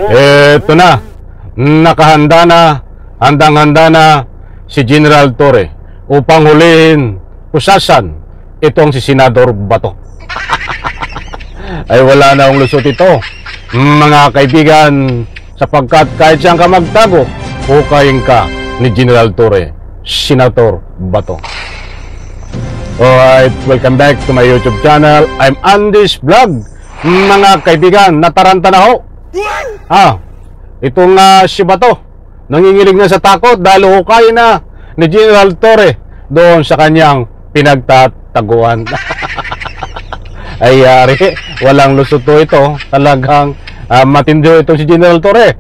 Eto na, nakahanda na, handang-handa na si General Torre upang hulihin, pusasan itong si Senador Bato. Ay wala na akong lusot ito, mga kaibigan, sapagkat kahit siyang ka magtago, hukayin ka ni General Torre, Senator Bato. Alright, welcome back to my YouTube channel. I'm Andy's Vlog. Mga kaibigan, nataranta na ho. Itong si Bato, nanginginig na sa takot dahil hukayin na ni General Torre doon sa kanyang pinagtataguan. Ay yari, walang lusot to ito. Talagang matindi itong si General Torre.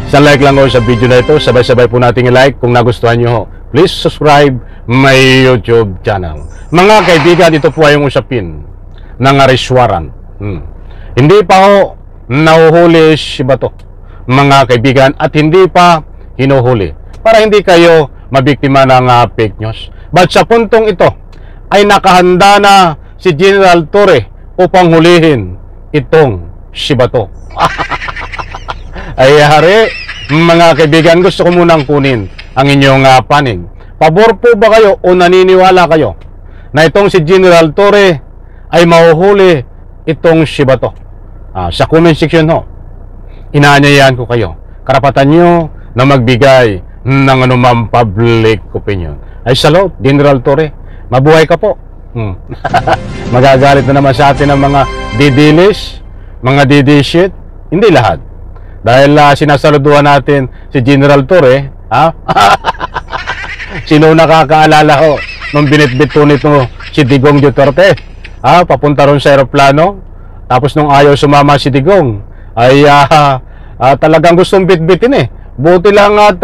Isang like lang ho sa video na ito. Sabay-sabay po natin i-like kung nagustuhan nyo ho. Please subscribe my YouTube channel. Mga kaibigan, ito po ay yung usapin ng arrest warrant. Hindi pa ho nahuhuli si Bato, mga kaibigan, at hindi pa hinuhuli para hindi kayo mabiktima ng fake news. But sa puntong ito ay nakahanda na si General Torre upang hulihin itong si Bato. Ay hari, mga kaibigan, gusto ko munang kunin ang inyong panig. Pabor po ba kayo o naniniwala kayo na itong si General Torre ay mahuhuli itong si Bato? Sa comment section ho, inaanyayahan ko kayo. Karapatan nyo na magbigay ng anumang public opinion. Ay salute, General Torre, mabuhay ka po. Magagalit na naman sa atin ang mga didilis, mga didishit. Hindi lahat, dahil sinasaluduhan natin si General Torre. Sino nakakaalala ho nung binitbit po nito si Digong Duterte, papunta ron sa aeroplano, tapos nung ayaw sumama si Digong ay talagang gustong bitbitin buti lang at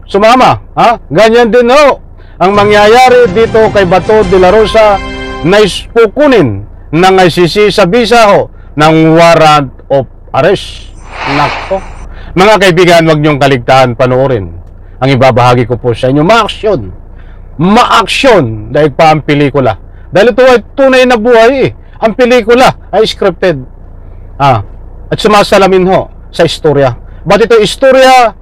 sumama. Ganyan din ho ang mangyayari dito kay Bato de la Rosa na kukunin ng ICC sa visa ho ng warrant of arrest. Nako, mga kaibigan, wag niyong kaligtaan panoorin ang ibabahagi ko po sa inyo. Ma-action dahil pa ang pelikula, dahil ito ay tunay na buhay. Ang pelikula ay scripted at sumasalamin ho sa istorya. But ito istorya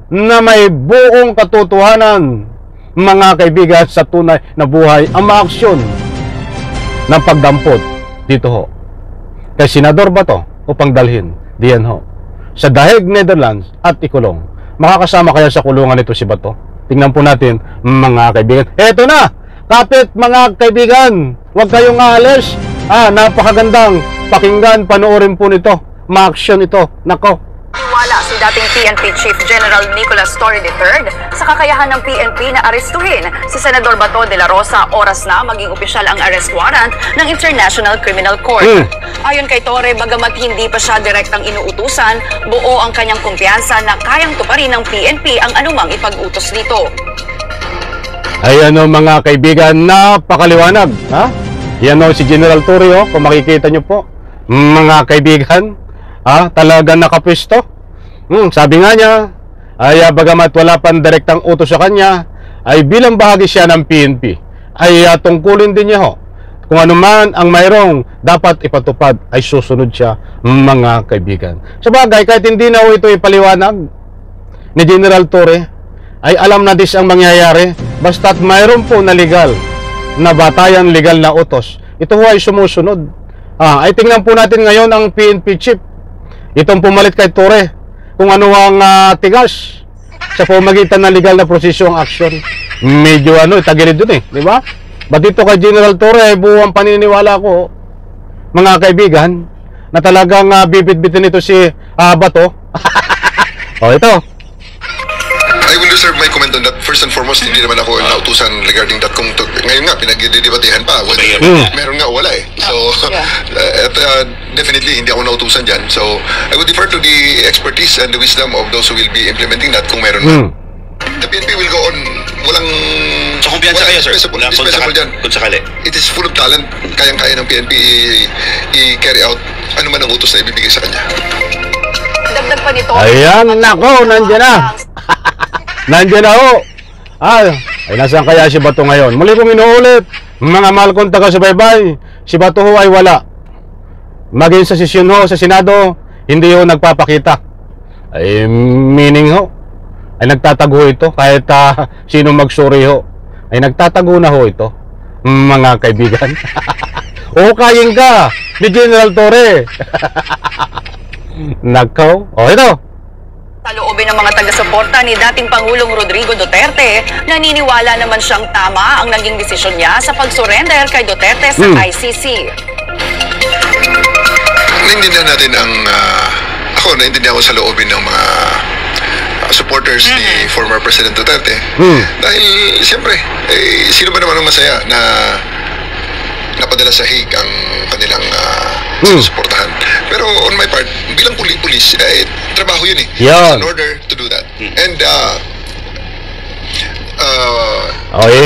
na may buong katotohanan, mga kaibigan, sa tunay na buhay. Ang ma-action ng pagdampot dito ho kay Senador Bato upang dalhin diyan ho sa Daheg, Netherlands at ikulong. Makakasama kaya sa kulungan ito si Bato? Tingnan po natin, mga kaibigan. Eto na, kapit mga kaibigan, huwag kayong aalis. Napakagandang pakinggan, panoorin po nito. Ma-action ito. Nako, wala si dating PNP Chief General Nicolas Torre III sa kakayahan ng PNP na arestuhin si Senador Bato de la Rosa. Oras na maging opisyal ang arrest warrant ng International Criminal Court. Ayon kay Torre, bagamat hindi pa siya direktang inuutusan, buo ang kanyang kumpiyansa na kayang tuparin ng PNP ang anumang ipag-utos nito. Ayan o mga kaibigan, napakaliwanag. Yan o si General Torre, kung makikita nyo po, mga kaibigan, talaga nakapwesto. Sabi nga niya, ay bagamat wala pang direktang utos sa kanya, ay bilang bahagi siya ng PNP, ay tungkulin din niya ho kung ano man ang mayroong dapat ipatupad, ay susunod siya, mga kaibigan. Sabagay, kahit hindi na ho ito ipaliwanag ni General Torre, ay alam na dis ang mangyayari, basta't mayroon po na legal na batayan, legal na utos, ito ho ay sumusunod. Ay tingnan po natin ngayon ang PNP chief, itong pumalit kay Torre, kung ano ang tigas sa pamagitan ng legal na prosesyo ang action. Medyo tagilid dun di ba? But dito kay General Torre, buwang paniniwala ko, mga kaibigan, na talagang bibit-bitin ito si Bato. Ito. I will reserve my comment on that. First and foremost, hindi naman ako nautusan regarding that. Kung ngayon nga, pinagdidebatehan pa. Meron nga o wala So, definitely, hindi ako nautusan dyan. So, I would defer to the expertise and the wisdom of those who will be implementing that kung meron na. The PNP will go on. Walang... So, kumpiyansa kayo, sir? Kung sakali. It is full of talent. Kayang-kaya ng PNP i-carry out ano man ang utos na ibibigay sa kanya. Dagdag pa nito. Ayan, nako, nandiyan na. Nandiyan na ho. Ay nasaan kaya si Bato ngayon? Muli kong inuulit, mga mahal kong taga-subaybay, si Bato ho ay wala. Maging sa sesyon ho sa Senado, hindi ho nagpapakita. Ay, meaning ho, ay nagtatago ito kahit sino magsuri ho. Ay nagtatago na ho ito, mga kaibigan. Kayang ka ni General Torre. Nakaw. Ito. Sa loobin ng mga taga-suporta ni dating Pangulong Rodrigo Duterte, naniniwala naman siyang tama ang naging desisyon niya sa pag-surrender kay Duterte sa ICC. Naintindihan natin ang naintindihan ko sa loobin ng mga supporters ni former President Duterte. Dahil siyempre, sino ba naman ang masaya na napadala sa Hague ang kanilang sinusuportahan. Pero on my part, bilang pulis, trabaho yun eh. Yan. In order to do that. And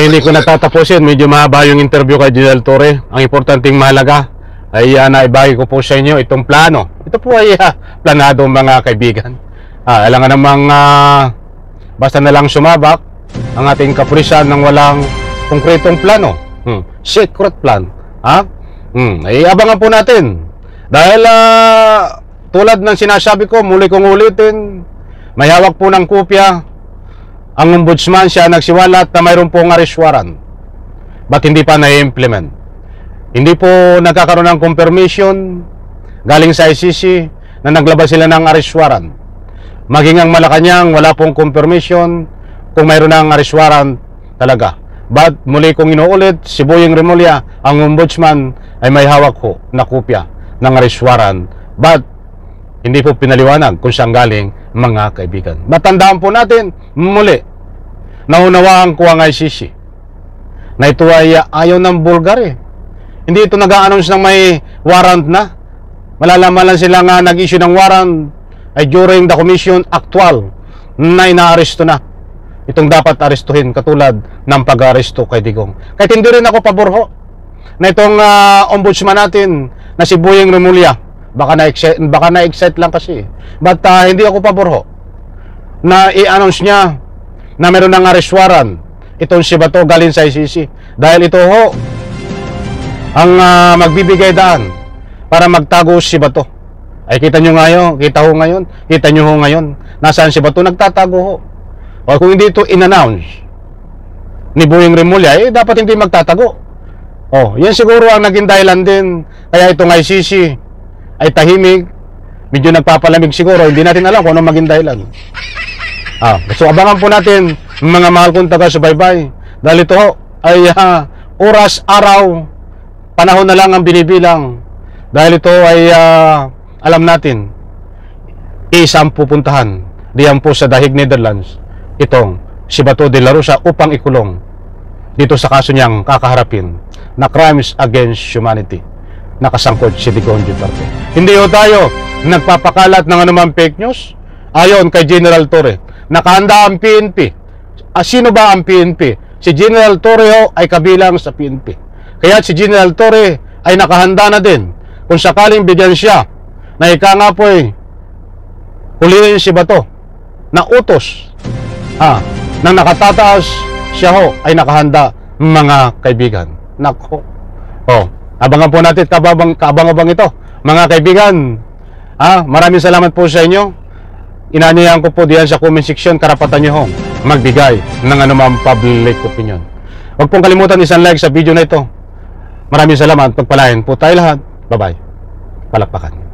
hindi ko natatapusin. Medyo mahaba yung interview kay General Torre. Ang importanteng mahalaga ay naibagi ko po sa inyo itong plano. Ito po ay planado, mga kaibigan. Alangan namang basta na lang sumabak ang ating kapulisan ng walang konkretong plano. Secret plan. Abangan po natin. Dahil tulad ng sinasabi ko, muli kong ulitin, may hawak po ng kopya ang ombudsman, siya nagsiwalat na mayroon pong arrest warrant. Ba't hindi pa na-implement? Hindi po nagkakaroon ng confirmation galing sa ICC na naglabas sila ng arrest warrant. Maging ang Malacanang, wala pong confirmation kung mayroon ng arrest warrant talaga. But muli kong inuulit, si Boyeng Remulla, ang ombudsman, ay may hawak ko na kopya ng arrest warrant. But hindi po pinaliwanag kung saan galing, mga kaibigan. Matandaan po natin, muli, naunawaan ko ang ICC na ito ay ayaw ng Bulgar eh. Hindi ito nag-a-announce ng may warrant na. Malalaman lang sila nga nag-issue ng warrant ay during the commission actual na inaaresto na itong dapat arestuhin, katulad ng pag-aresto kay Digong. Kahit hindi rin ako pabor ho na itong ombudsman natin na si Boyeng Remulla, baka na-excite lang kasi, but hindi ako pabor ho na i-announce niya na meron ng arrest warrant itong si Bato galing sa ICC, dahil ito ho ang magbibigay daan para magtago si Bato. Ay kita nyo ngayon, nasaan si Bato? Nagtatago ho. O kung hindi ito in-announce ni Boyeng Remulla, dapat hindi magtatago. Yan siguro ang naging dahilan din kaya itong ICC ay tahimik, medyo nagpapalamig siguro. Hindi natin alam kung anong maging dahilan. So abangan po natin, mga mahal kong taga-subaybay, dahil ito ay oras, araw, panahon na lang ang binibilang. Dahil ito ay alam natin, isang pupuntahan diyan po sa Dahig, Netherlands, itong si Bato de la Rosa upang ikulong dito sa kaso niyang kakaharapin na crimes against humanity. Nakasangkot si Digong Duterte. Hindi ho tayo nagpapakalat ng anumang fake news. Ayon kay General Torre, nakahanda ang PNP. Sino ba ang PNP? Si General Torre ho ay kabilang sa PNP. Kaya si General Torre ay nakahanda na din kung sakaling bigyan siya na ika nga po huliin si Bato na utos nang nakatataas, siya ho ay nakahanda, mga kaibigan. Nako. Abangan po natin kaabang-abang ito, mga kaibigan. Maraming salamat po sa inyo. Inanyayahan ko po diyan sa comment section, karapatan nyo hong magbigay ng anumang public opinion. Huwag pong kalimutan isang like sa video na ito. Maraming salamat. Pagpalain po tayo lahat. Bye-bye. Palakpakan.